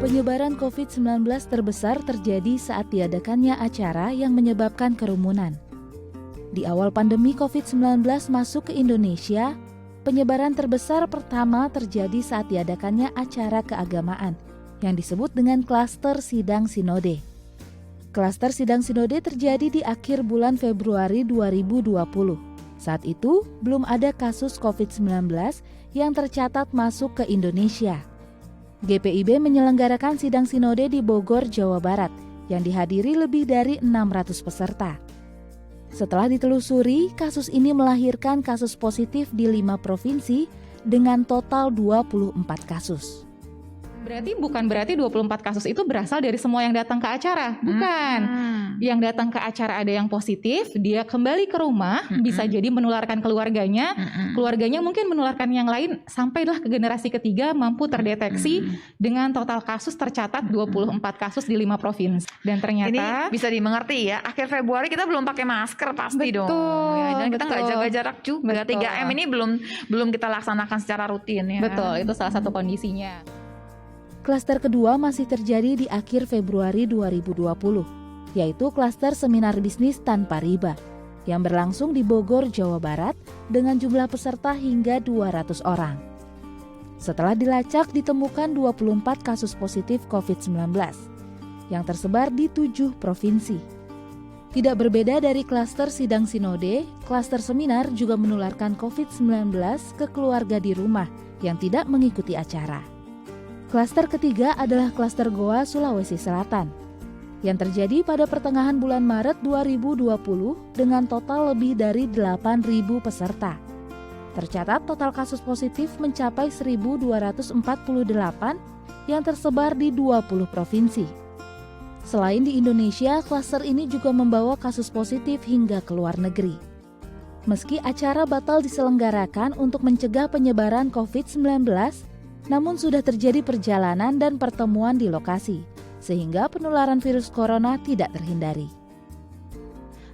Penyebaran COVID-19 terbesar terjadi saat diadakannya acara yang menyebabkan kerumunan. Di awal pandemi COVID-19 masuk ke Indonesia, penyebaran terbesar pertama terjadi saat diadakannya acara keagamaan yang disebut dengan klaster sidang sinode. Klaster sidang sinode terjadi di akhir bulan Februari 2020. Saat itu, belum ada kasus COVID-19 yang tercatat masuk ke Indonesia. GPIB menyelenggarakan sidang sinode di Bogor, Jawa Barat yang dihadiri lebih dari 600 peserta. Setelah ditelusuri, kasus ini melahirkan kasus positif di 5 provinsi dengan total 24 kasus. Bukan berarti 24 kasus itu berasal dari semua yang datang ke acara, bukan. Yang datang ke acara ada yang positif, dia kembali ke rumah, bisa jadi menularkan keluarganya, keluarganya mungkin menularkan yang lain, sampailah ke generasi ketiga mampu terdeteksi dengan total kasus tercatat 24 kasus di 5 provinsi. Dan ternyata ini bisa dimengerti ya, akhir Februari kita belum pakai masker pasti betul, dong. Ya, dan kita nggak jaga jarak juga. Betul. 3M ini belum kita laksanakan secara rutin ya. Betul, itu salah satu kondisinya. Klaster kedua masih terjadi di akhir Februari 2020, yaitu klaster seminar bisnis tanpa riba, yang berlangsung di Bogor, Jawa Barat dengan jumlah peserta hingga 200 orang. Setelah dilacak ditemukan 24 kasus positif COVID-19, yang tersebar di 7 provinsi. Tidak berbeda dari klaster sidang sinode, klaster seminar juga menularkan COVID-19 ke keluarga di rumah yang tidak mengikuti acara. Klaster ketiga adalah klaster Goa, Sulawesi Selatan, yang terjadi pada pertengahan bulan Maret 2020 dengan total lebih dari 8.000 peserta. Tercatat total kasus positif mencapai 1.248 yang tersebar di 20 provinsi. Selain di Indonesia, klaster ini juga membawa kasus positif hingga ke luar negeri. Meski acara batal diselenggarakan untuk mencegah penyebaran COVID-19, namun sudah terjadi perjalanan dan pertemuan di lokasi, sehingga penularan virus corona tidak terhindari.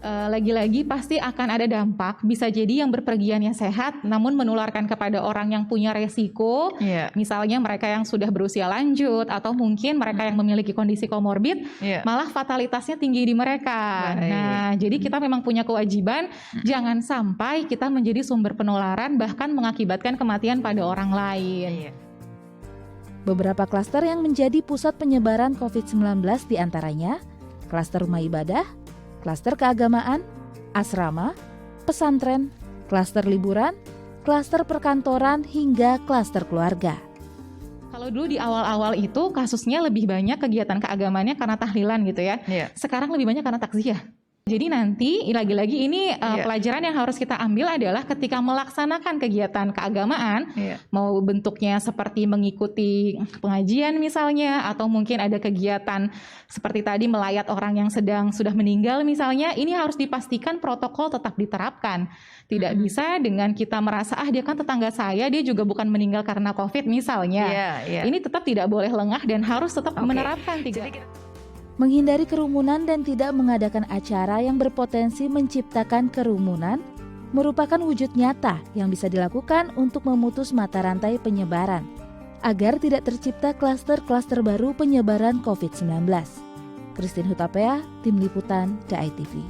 Lagi-lagi pasti akan ada dampak, bisa jadi yang berpergiannya sehat namun menularkan kepada orang yang punya resiko, misalnya mereka yang sudah berusia lanjut atau mungkin mereka yang memiliki kondisi komorbid, malah fatalitasnya tinggi di mereka. Nah, jadi kita memang punya kewajiban jangan sampai kita menjadi sumber penularan bahkan mengakibatkan kematian pada orang lain. Beberapa klaster yang menjadi pusat penyebaran COVID-19 diantaranya klaster rumah ibadah, klaster keagamaan, asrama, pesantren, klaster liburan, klaster perkantoran, hingga klaster keluarga. Kalau dulu di awal-awal itu kasusnya lebih banyak kegiatan keagamannya karena tahlilan gitu ya. Sekarang lebih banyak karena takziah. Jadi nanti lagi-lagi ini pelajaran yang harus kita ambil adalah ketika melaksanakan kegiatan keagamaan, mau bentuknya seperti mengikuti pengajian misalnya, atau mungkin ada kegiatan seperti tadi melayat orang yang sudah meninggal misalnya, ini harus dipastikan protokol tetap diterapkan. Tidak bisa dengan kita merasa, dia kan tetangga saya, dia juga bukan meninggal karena COVID misalnya. Ini tetap tidak boleh lengah dan harus tetap menerapkan 3. Menghindari kerumunan dan tidak mengadakan acara yang berpotensi menciptakan kerumunan merupakan wujud nyata yang bisa dilakukan untuk memutus mata rantai penyebaran agar tidak tercipta klaster-klaster baru penyebaran COVID-19. Christine Hutapea, Tim Liputan, DAI TV.